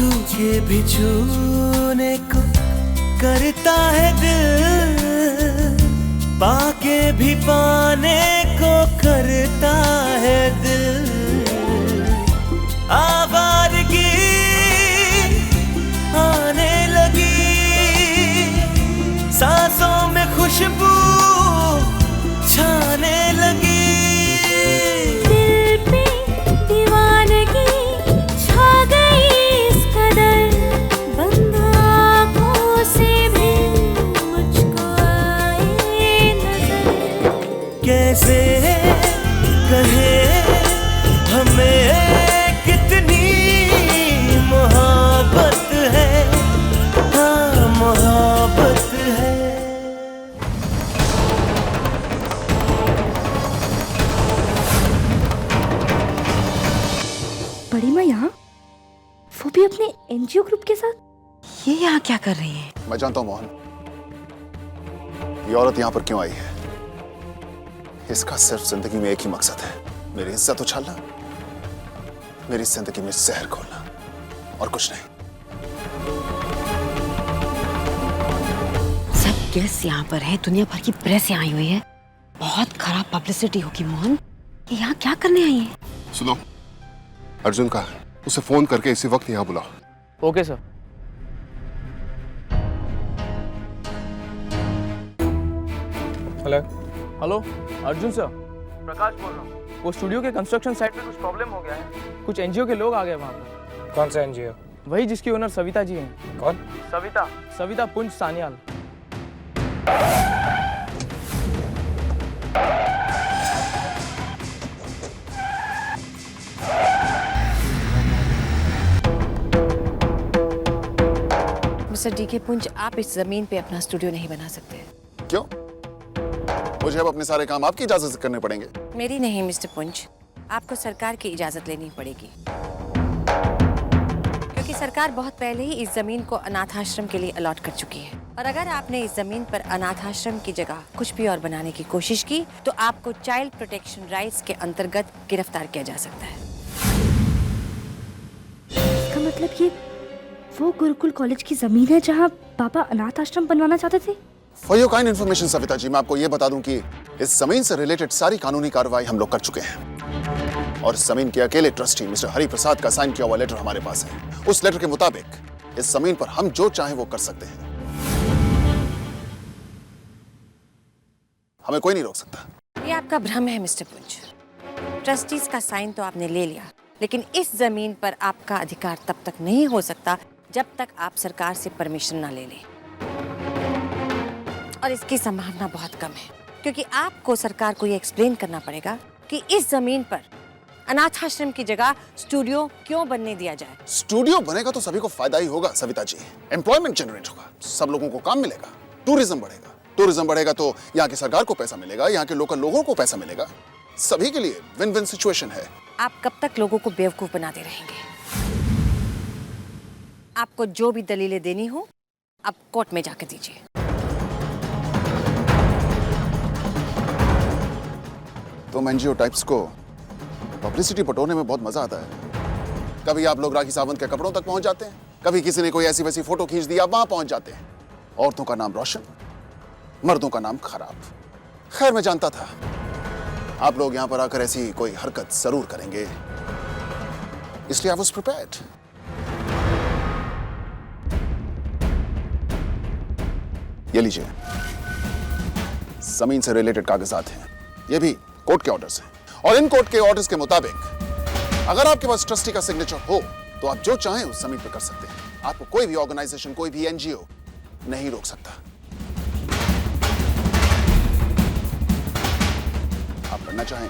छू के भी छूने को करता है दिल, पाके भी पाने को करता है दिल। आवारगी आने लगी, सांसों में खुशबू छाने लगी। दिल पे दीवानगी छा गई इस कदर, बंद आँखों से भी मुझको आए नजर। कैसे कहे हमें कितनी मोहब्बत है, हाँ मोहब्बत है। बड़ी माँ यहाँ, वो भी अपने एनजीओ ग्रुप के साथ। ये यहाँ क्या कर रही है? मैं जानता हूँ मोहन, ये औरत यहाँ पर क्यों आई है। इसका सिर्फ जिंदगी में एक ही मकसद है, मेरी इज्जत उछालना, मेरी जिंदगी में जहर घोलना, और कुछ नहीं। सब गेस्ट यहाँ पर है, दुनिया भर की प्रेस यहाँ आई हुई है, बहुत खराब पब्लिसिटी होगी। मोहन, ये यहाँ क्या करने आई है? सुनो, अर्जुन कहाँ है? उसे फोन करके इसी वक्त यहाँ बुलाओ। Okay sir. Hello hello Arjun sir, Prakash बोल रहा हूँ। वो स्टूडियो के कंस्ट्रक्शन साइट पे कुछ प्रॉब्लम हो गया है, कुछ एनजीओ के लोग आ गए वहाँ पर। कौन सा एनजीओ? वही जिसकी ओनर सविता जी हैं। कौन? सविता पुंज सान्याल। मिस्टर डीके पुंज, आप इस जमीन पे अपना स्टूडियो नहीं बना सकते। क्यों? मुझे अब अपने सारे काम आपकी इजाजत से करने पड़ेंगे? मेरी नहीं मिस्टर पुंज, आपको सरकार की इजाजत लेनी पड़ेगी, क्योंकि सरकार बहुत पहले ही इस जमीन को अनाथ आश्रम के लिए अलॉट कर चुकी है। और अगर आपने इस जमीन पर अनाथ आश्रम की जगह कुछ भी और बनाने की कोशिश की तो आपको चाइल्ड प्रोटेक्शन राइट्स के अंतर्गत गिरफ्तार किया जा सकता है। इसका मतलब ये वो गुरुकुल कॉलेज की जमीन है जहाँ पापा अनाथ आश्रम बनवाना चाहते थे। For your kind information Savita ji, मैं आपको यह बता दूं कि इस जमीन से रिलेटेड सारी कानूनी कार्रवाई हम लोग कर चुके हैं, और जमीन के अकेले ट्रस्टी मिस्टर हरि प्रसाद का साइन किया हुआ लेटर हमारे पास है। उस लेटर के मुताबिक इस जमीन पर हम जो चाहें वो कर सकते हैं, हमें कोई नहीं रोक सकता। ये आपका भ्रम है मिस्टर पुंज। ट्रस्टीज का साइन तो आपने ले लिया, लेकिन इस जमीन पर आपका अधिकार तब तक नहीं हो सकता जब तक आप सरकार से परमिशन ना ले लें। और इसकी संभावना बहुत कम है, क्योंकि आपको सरकार को ये एक्सप्लेन करना पड़ेगा कि इस जमीन पर अनाथ आश्रम की जगह स्टूडियो क्यों बनने दिया जाए। स्टूडियो बनेगा तो सभी को फायदा ही होगा सविता जी, एम्प्लॉयमेंट जनरेट होगा, सब लोगों को काम मिलेगा, टूरिज्म बढ़ेगा, टूरिज्म बढ़ेगा तो यहाँ की सरकार को पैसा मिलेगा, यहाँ के लोकल लोगों को पैसा मिलेगा, सभी के लिए विन विन सिचुएशन है। आप कब तक लोगों को बेवकूफ बनाते रहेंगे? आपको जो भी दलीलें देनी हो आप कोर्ट में जाकर दीजिए। तुम एनजीओ टाइप्स को पब्लिसिटी बटोरने में बहुत मजा आता है। कभी आप लोग राखी सावंत के कपड़ों तक पहुंच जाते हैं, कभी किसी ने कोई ऐसी वैसी फोटो खींच दी आप वहां पहुंच जाते हैं। औरतों का नाम रोशन, मर्दों का नाम खराब। खैर मैं जानता था आप लोग यहां पर आकर ऐसी कोई हरकत जरूर करेंगे, इसलिए आई वाज प्रिपेयर्ड। ये लीजिए, जमीन से रिलेटेड कागजात हैं, ये भी कोर्ट के ऑर्डर्स हैं, और इन कोर्ट के ऑर्डर्स के मुताबिक अगर आपके पास ट्रस्टी का सिग्नेचर हो तो आप जो चाहें उस जमीन पर कर सकते हैं। आपको कोई भी ऑर्गेनाइजेशन, कोई भी एनजीओ नहीं रोक सकता। आप लड़ना चाहें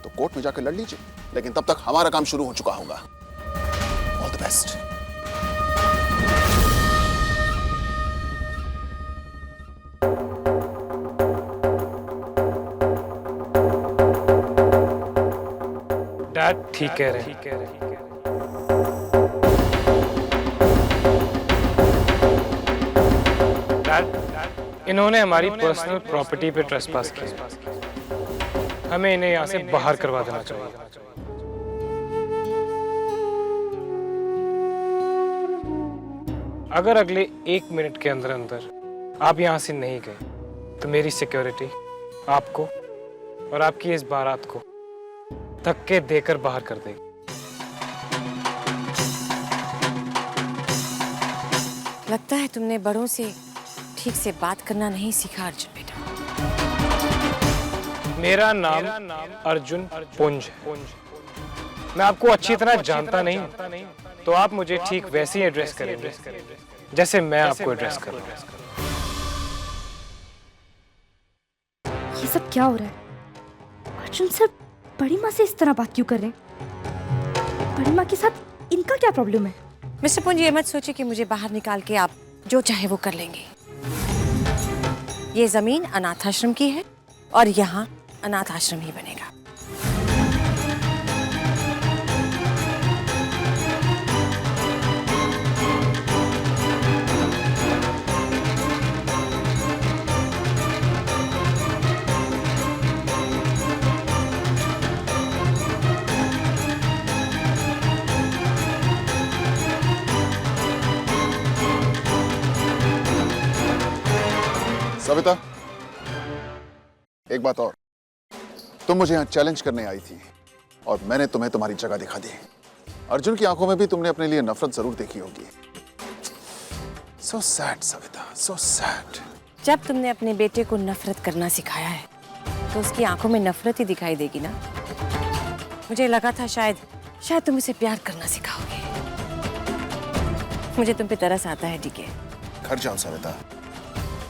तो कोर्ट में जाकर लड़ लीजिए, लेकिन तब तक हमारा काम शुरू हो चुका होगा। All the best. डैड ठीक कह रहे हैं। डैड, इन्होंने हमारी पर्सनल प्रॉपर्टी पे ट्रेसपास किया, हमें इन्हें यहाँ से बाहर करवा देना चाहिए। अगर अगले 1 मिनट के अंदर अंदर आप यहाँ से नहीं गए तो मेरी सिक्योरिटी आपको और आपकी इस बारात को धक्के देकर बाहर कर देगी। लगता है तुमने बड़ों से ठीक से बात करना नहीं सीखा अर्जुन बेटा। मेरा नाम अर्जुन पुंज है। मैं आपको अच्छी तरह जानता नहीं, तो आप मुझे ठीक वैसे ही एड्रेस करेंगे जैसे मैं आपको एड्रेस कर रहा हूँ। ये सब क्या हो रहा है? अर्जुन सर बड़ी माँ से इस तरह बात क्यों कर रहे हैं? बड़ी माँ के साथ इनका क्या प्रॉब्लम है? मिस्टर पुंज, ये मत सोचिए कि मुझे बाहर निकाल के आप जो चाहे वो कर लेंगे। ये जमीन अनाथ आश्रम की है और यहाँ अनाथ आश्रम ही बनेगा। सविता, एक बात और, तुम मुझे यहाँ चैलेंज करने आई थी और मैंने तुम्हें तुम्हारी जगह दिखा दी। अर्जुन की आंखों में भी तुमने अपने लिए नफरत जरूर देखी होगी। So sad Savita, so sad. जब तुमने अपने बेटे को नफरत करना सिखाया है तो उसकी आंखों में नफरत ही दिखाई देगी ना। मुझे लगा था शायद तुम उसे प्यार करना सिखाओगे। मुझे तुम पे तरस आता है। ठीक है, घर जाओ सविता,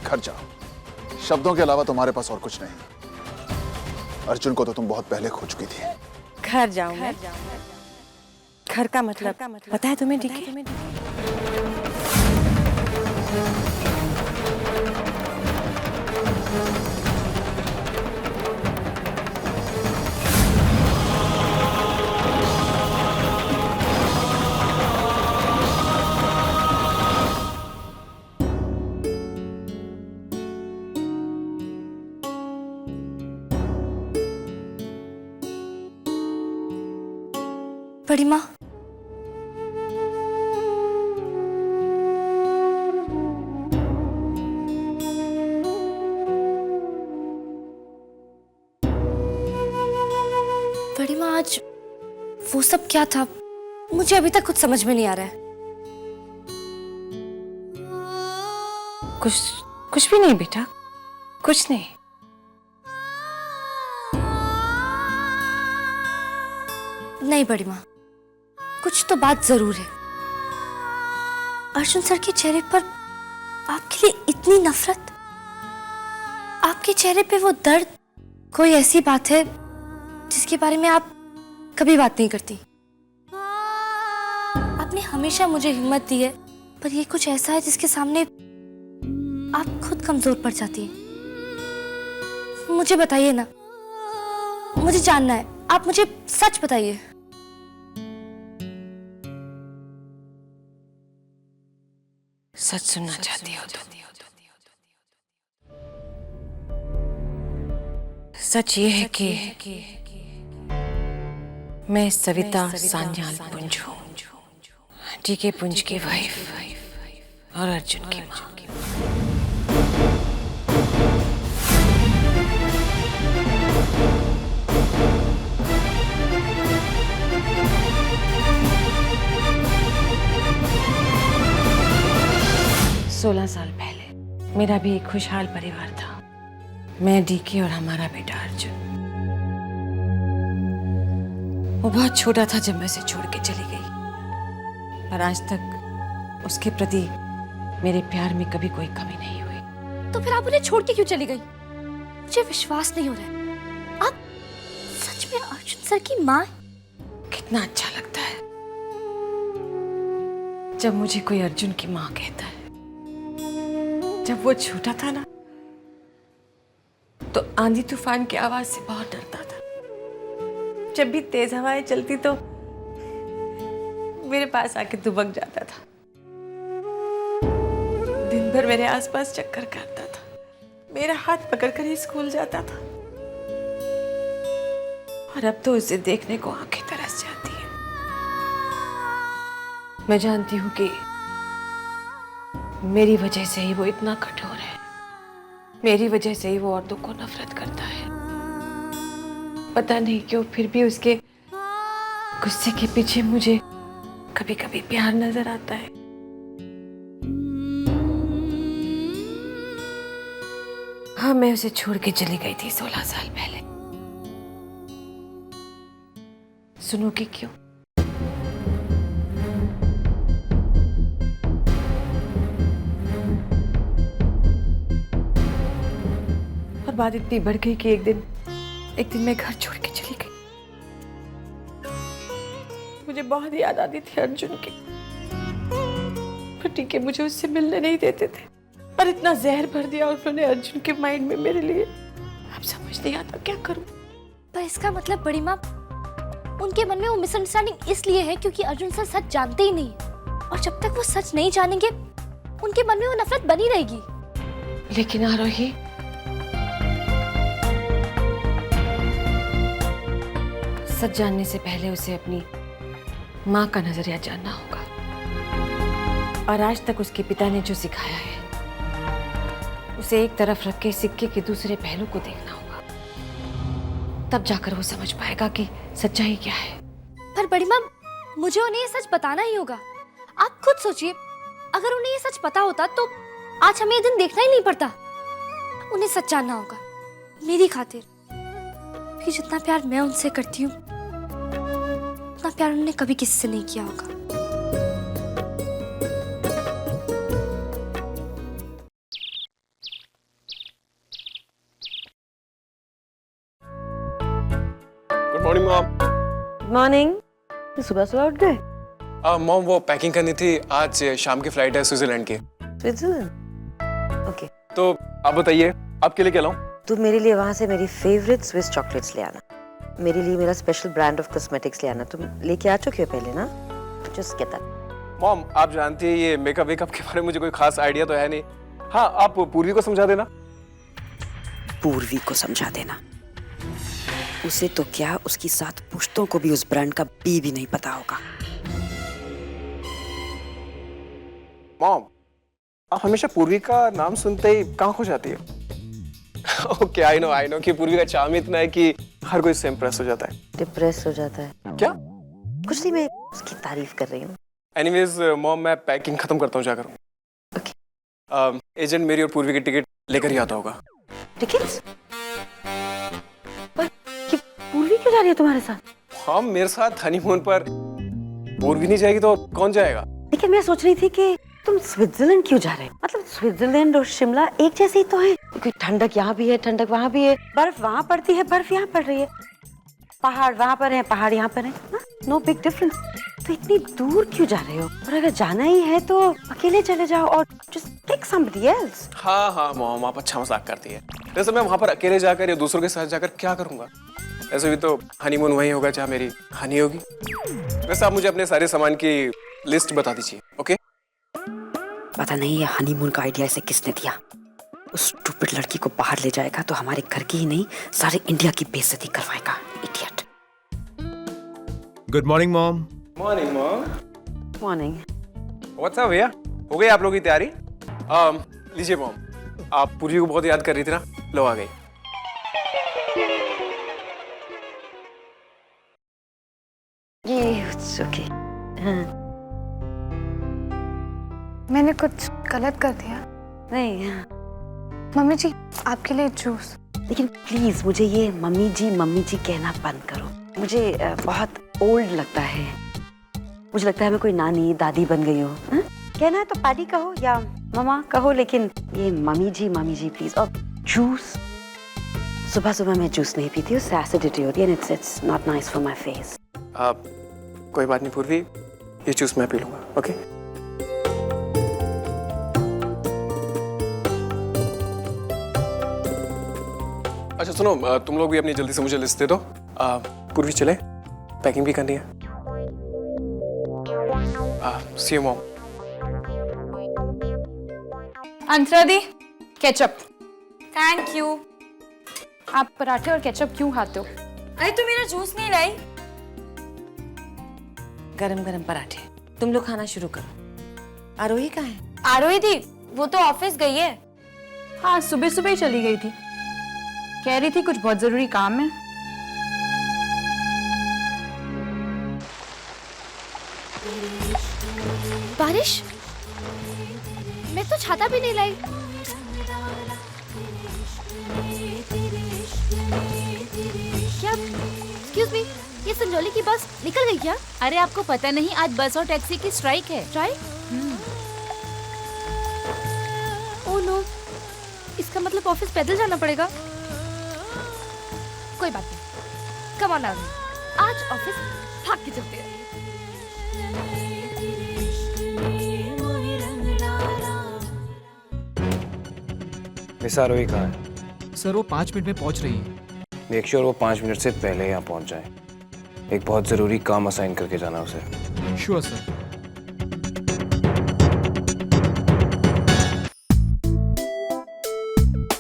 घर जाओ। शब्दों के अलावा तुम्हारे पास और कुछ नहीं। अर्जुन को तो तुम बहुत पहले खो चुकी थी। घर जाऊं मैं? घर का मतलब पता है तुम्हें? ठीक है, बड़ी माँ, बड़ी माँ आज वो सब क्या था? मुझे अभी तक कुछ समझ में नहीं आ रहा है। कुछ भी नहीं बेटा, कुछ नहीं। नहीं बड़ी माँ, कुछ तो बात जरूर है। अर्जुन सर के चेहरे पर आपके लिए इतनी नफरत, आपके चेहरे पे वो दर्द, कोई ऐसी बात है जिसके बारे में आप कभी बात नहीं करती। आपने हमेशा मुझे हिम्मत दी है, पर ये कुछ ऐसा है जिसके सामने आप खुद कमजोर पड़ जाती हैं। मुझे बताइए ना, मुझे जानना है, आप मुझे सच बताइए। सच सुनना चाहती हो तो? सच ये है कि मैं सविता सान्याल पुंज हूँ, टीके पुंज की वाइफ और अर्जुन की माँ। 16 साल पहले मेरा भी एक खुशहाल परिवार था। मैं, डीके और हमारा बेटा अर्जुन। वो बहुत छोटा था जब मैं उसे छोड़ के चली गई, पर आज तक उसके प्रति मेरे प्यार में कभी कोई कमी नहीं हुई। तो फिर आप उन्हें छोड़ के क्यों चली गई? मुझे विश्वास नहीं हो रहा है, आप सच में अर्जुन सर की माँ? कितना अच्छा लगता है जब मुझे कोई अर्जुन की माँ कहता है। जब वो छोटा था ना, तो आंधी तूफान की आवाज से बहुत डरता था। जब भी तेज हवाएं चलती तो मेरे पास आके दुबक जाता था। दिन भर मेरे आसपास चक्कर काटता था, मेरा हाथ पकड़कर ही स्कूल जाता था। और अब तो उसे देखने को आंखें तरस जाती है। मैं जानती हूँ कि मेरी वजह से ही वो इतना कठोर है, मेरी वजह से ही वो औरतों को नफरत करता है। पता नहीं क्यों फिर भी उसके गुस्से के पीछे मुझे कभी कभी प्यार नजर आता है। हाँ, मैं उसे छोड़ के चली गई थी 16 साल पहले। सुनोगी क्यों? और बात इतनी बढ़ गई कि एक दिन मैं घर छोड़ के चली गई। मुझे बहुत याद आती थी अर्जुन की, पर ठीक है मुझे उससे मिलने नहीं देते थे और इतना जहर भर दिया उन्होंने अर्जुन के माइंड में मेरे लिए। अब समझ नहीं आता क्या करूं। पर इसका मतलब बड़ी माँ, उनके मन में वो मिसअंडरस्टैंडिंग इसलिए है क्योंकि अर्जुन सर सच जानते ही नहीं, और जब तक वो सच नहीं जानेंगे उनके मन में वो नफरत बनी रहेगी। लेकिन आरोही, सच जानने से पहले उसे अपनी माँ का नजरिया जानना होगा, और आज तक उसके पिता ने जो सिखाया है उसे एक तरफ रख के सिक्के के दूसरे पहलू को देखना होगा। तब जाकर वो समझ पाएगा कि सच्चाई क्या है। पर बड़ी माँ, मुझे उन्हें ये सच बताना ही होगा। आप खुद सोचिए, अगर उन्हें ये सच पता होता तो आज हमें ये दिन देखना ही नहीं पड़ता। उन्हें सच जानना होगा मेरी खातिर, कि जितना प्यार मैं उनसे करती हूँ उतना प्यार उन्होंने कभी किसी से नहीं किया होगा। Good morning mom. मॉर्निंग। सुबह सुबह उठ गए? मॉम वो पैकिंग करनी थी, आज शाम की फ्लाइट है स्विट्जरलैंड की। स्विट्जरलैंड? ओके। तो आप बताइए आपके लिए क्या लाऊं? तू मेरे लिए वहाँ से मेरी फेवरेट स्विस चॉकलेट्स ले आना। मेरे लिए मेरा स्पेशल ब्रांड ऑफ कॉस्मेटिक्स ले आना। तुम लेके आ चुके हो पहले ना? Just get that. मॉम आप जानती है ये मेकअप वेकअप के बारे में मुझे कोई खास आइडिया तो है नहीं। हाँ, आप पूर्वी को समझा देना। पूर्वी को समझा देना? उसे तो क्या, उसकी 7 पुश्तों को भी उस ब्रांड का भी नहीं पता होगा। मॉम आप हमेशा पूर्वी का नाम सुनते ही कहाँ खो जाती है? ओके, आई नो कि पूर्वी का चार्म इतना है कि हर कोई इससे इम्प्रेस हो जाता है। डिप्रेस हो जाता है क्या? कुछ नहीं, मैं उसकी तारीफ कर रही हूँ। एनीवेज मॉम मैं पैकिंग खत्म करता हूँ जाकर। ओके। एजेंट मेरी और पूर्वी की टिकट लेकर ही आता होगा। टिकट्स? पर कि पूर्वी क्यों जा रही है तुम्हारे साथ? हाँ, मेरे साथ हनीमून पर पूर्वी नहीं जाएगी तो कौन जाएगा? लेकिन मैं सोच रही थी कि तुम स्विट्जरलैंड क्यों जा रहे हो? मतलब स्विट्जरलैंड और शिमला एक जैसे ही तो है, क्योंकि ठंडक यहाँ भी है, ठंडक वहाँ भी है, बर्फ वहाँ पड़ती है, बर्फ यहाँ पड़ रही है, पहाड़ वहाँ पर है, पहाड़ यहाँ पर है, नो बिग डिफरेंस। तो इतनी दूर क्यों जा रहे हो? और अगर जाना ही है तो अकेले चले जाओ और जस्ट पिक समबडी एल्स। हाँ मॉम आप अच्छा मजाक करती है। वैसे मैं वहाँ पर अकेले जाकर या दूसरों के साथ जाकर क्या करूँगा? ऐसे भी तो हनीमून वहीं होगा जहाँ मेरी हनी होगी। वैसे आप मुझे अपने सारे सामान की लिस्ट बता दीजिए। ओके? पता नहीं ये हनीमून का आइडिया इसे किसने दिया। उस स्टूपिड लड़की को बाहर ले जाएगा तो हमारे घर की ही नहीं सारे इंडिया की बेइज्जती करवाएगा। Idiot. Good morning mom. Morning mom. Morning. What's up भैया? हो गई आप लोगों की तैयारी? लीजिए मॉम, आप पूर्वी को बहुत याद कर रही थी ना, लो आ गई। It's okay. हाँ। मैंने कुछ गलत कर दिया? नहीं। मम्मी जी आपके लिए जूस। लेकिन प्लीज मुझे ये मम्मी जी कहना बंद करो। मुझे बहुत ओल्ड लगता है। मुझे लगता है मैं कोई नानी दादी बन गई हूँ। कहना है तो पाडी कहो या ममा कहो, लेकिन ये मम्मी जी प्लीज। और जूस, सुबह सुबह मैं जूस नहीं पीती, उससे एसिडिटी होती है, it's not nice for my face. कोई बात नहीं पूर्वी, ये जूस मैं पी लूंगा। ओके? अच्छा सुनो, तुम लोग भी अपनी जल्दी से मुझे लिस्ट दे दो। पूर्वी चले, पैकिंग भी करनी है। See you mom. अंतरा दी, केचप। Thank you. आप पराठे और केचप क्यों खाते हो? अरे तू मेरा जूस नहीं लाई। गरम गरम पराठे, तुम लोग खाना शुरू करो। आरोही कहाँ है? आरोही थी, वो तो ऑफिस गई है। हाँ, सुबह सुबह ही चली गई थी। कह रही थी कुछ बहुत जरूरी काम है। बारिश, मैं तो छाता भी नहीं लाई। क्या? एक्सक्यूज मी, ये संजौली की बस निकल गई क्या? अरे आपको पता नहीं, आज बस और टैक्सी की स्ट्राइक है। स्ट्राइक? ओह नो, इसका मतलब ऑफिस पैदल जाना पड़ेगा। कोई बात नहीं, कम ऑन आरोही, आज ऑफिस भाग के चलते हैं। मिस आरोही कहाँ है? सर वो 5 मिनट में पहुंच रही है। मेक श्योर वो 5 मिनट से पहले यहाँ पहुंच जाए। एक बहुत जरूरी काम असाइन करके जाना उसे। Sure sir.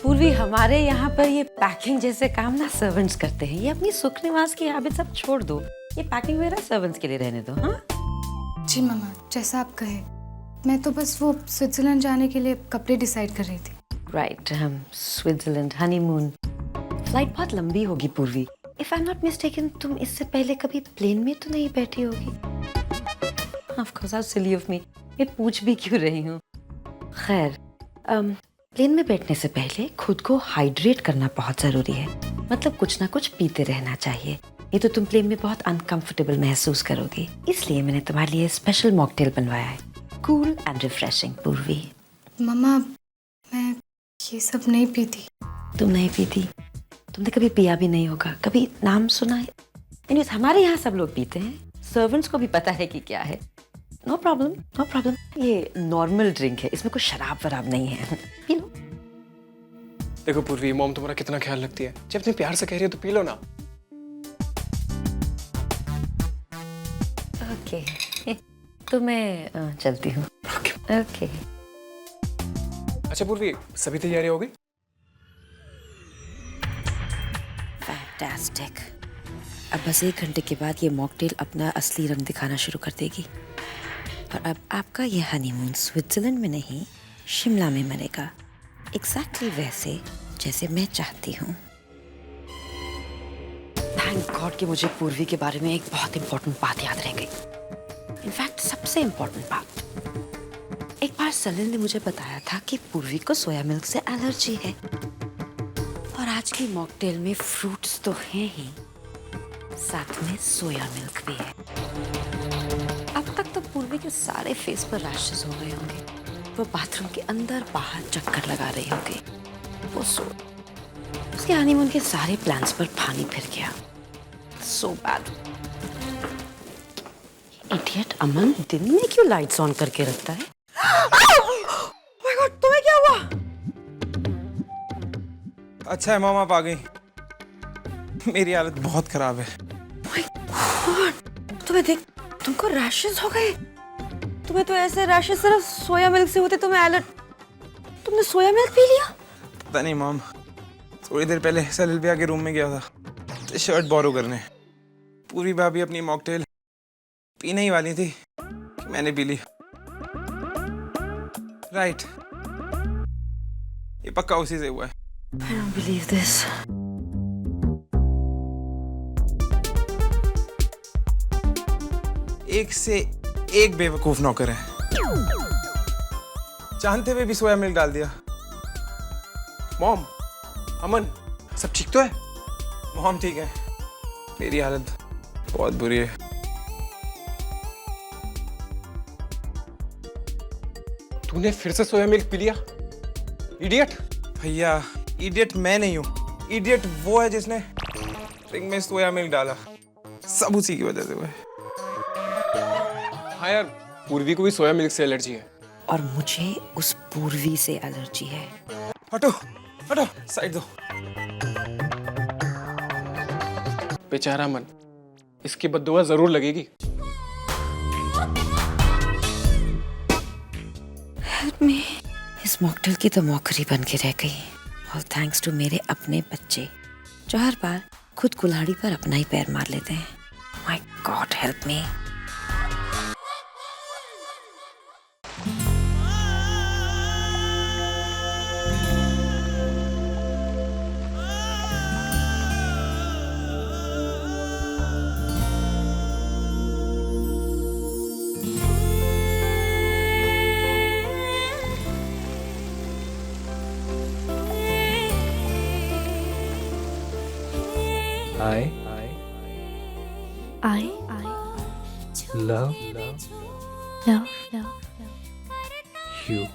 पूर्वी, हमारे यहाँ पर ये पैकिंग जैसे काम ना सर्वेंट्स करते हैं। ये अपनी सुख निवास की हैबिट सब छोड़ दो, ये पैकिंग वगैरह सर्वेंट्स के लिए रहने दो। हाँ जी मामा, जैसा आप कहे। मैं तो बस वो स्विट्जरलैंड जाने के लिए कपड़े डिसाइड कर रही थी। राइट, हम स्विट्जरलैंड हनीमून। फ्लाइट बहुत लंबी होगी पूर्वी। If I am not mistaken, तुम इससे पहले कभी प्लेन में तो नहीं बैठी होगी? Of course, how silly of me. मैं पूछ भी क्यों रही हूँ। खैर, प्लेन में बैठने से पहले खुद को हाइड्रेट करना बहुत जरूरी है। मतलब कुछ ना कुछ पीते रहना चाहिए, नहीं तो तुम प्लेन में बहुत अनकंफर्टेबल महसूस करोगी। इसलिए मैंने तुम्हारे लिए स्पेशल मॉकटेल बनवाया है, कूल एंड रिफ्रेशिंग। पूर्वी, मामा, मैं ये सब नहीं पीती। तुम नहीं पीती? तुमने कभी पिया भी नहीं होगा, कभी नाम सुना है? Anyways, हमारे यहाँ सब लोग पीते हैं, सर्वेंट्स को भी पता है कि क्या है। No problem, no problem. ये नॉर्मल ड्रिंक है, इसमें कोई शराब वराब नहीं है। पी लो। देखो पूर्वी, मॉम तुम्हारा कितना ख्याल रखती है। जब इतने प्यार से कह रही है तो पी लो ना। ओके, तो मैं चलती हूँ। ओके। अच्छा पूर्वी, सभी तैयारी हो गई? फैंटास्टिक। अब बस 1 घंटे के बाद ये मॉकटेल अपना असली रंग दिखाना शुरू कर देगी। और अब आपका ये हनीमून स्विट्जरलैंड में नहीं, शिमला में मनेगा। एग्जैक्टली वैसे जैसे मैं चाहती हूँ। थैंक गॉड कि मुझे पूर्वी के बारे में एक बहुत इंपॉर्टेंट बात याद रह गई। इनफैक्ट सबसे इंपॉर्टेंट बात। एक बार सलिल ने मुझे बताया था कि पूर्वी को सोया मिल्क से एलर्जी है। और आज की मॉकटेल में फ्रूट्स तो हैं ही, साथ में सोया मिल्क भी है। अब तक तो पूर्वी के सारे फेस पर रैशेस हो गए होंगे। वो बाथरूम के अंदर बाहर चक्कर लगा रही होगी। वो उसके हनीमून के सारे प्लान्स पर पानी फिर गया। So bad. इडियट अमन दिन में क्यों लाइट्स ऑन करके रखता है? ओह माय गॉड, तुम्हें क्या हुआ? अच्छा है मॉम, आप आ गई। मेरी हालत बहुत खराब है। तुम्हें देख, तुमको रैशेस हो गए। तुम्हें तो ऐसे रैशेस सिर्फ सोया मिल्क से होते। तुम्हें एलर्जी, तुमने सोया मिल्क पी लिया? पता नहीं मॉम, थोड़ी देर पहले सलिल भैया के रूम में गया था शर्ट बोरो करने। पूरी भाभी अपनी मॉकटेल पीने ही वाली थी, मैंने पी ली। राइट, ये पक्का उसी से हुआ है। I don't believe this. एक से एक बेवकूफ नौकर है, जानते हुए भी सोया मिल्क डाल दिया। मॉम, अमन, सब ठीक तो है? मॉम ठीक है, मेरी हालत बहुत बुरी है। तूने फिर से सोया मिल्क पी लिया? इडियट। भैया, इडियट मैं नहीं हूँ, इडियट वो है जिसने ड्रिंक में सोया मिल्क डाला। सब उसी की वजह से हुआ है। हाँ यार, पूर्वी को भी सोया मिल्क से एलर्जी है। और मुझे उस पूर्वी से एलर्जी है। हटो हटो, साइड दो। बेचारा मन, इसकी बद्दुआ जरूर लगेगी। Help me. इस मॉकटेल की तो मौकरी बन के रह गई। और थैंक्स टू मेरे अपने बच्चे, जो हर बार खुद कुल्हाड़ी पर अपना ही पैर मार लेते हैं। My God help me. I love love you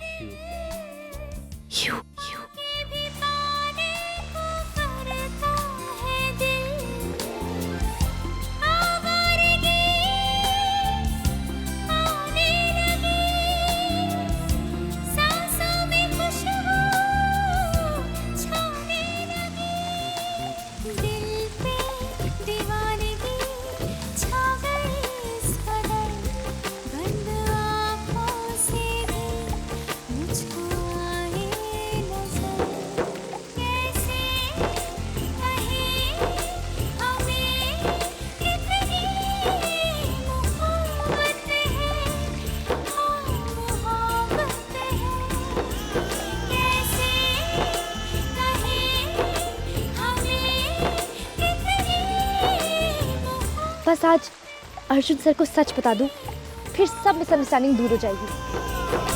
you बस आज अर्जुन सर को सच बता दूं, फिर सब मिसअंडरस्टैंडिंग दूर हो जाएगी।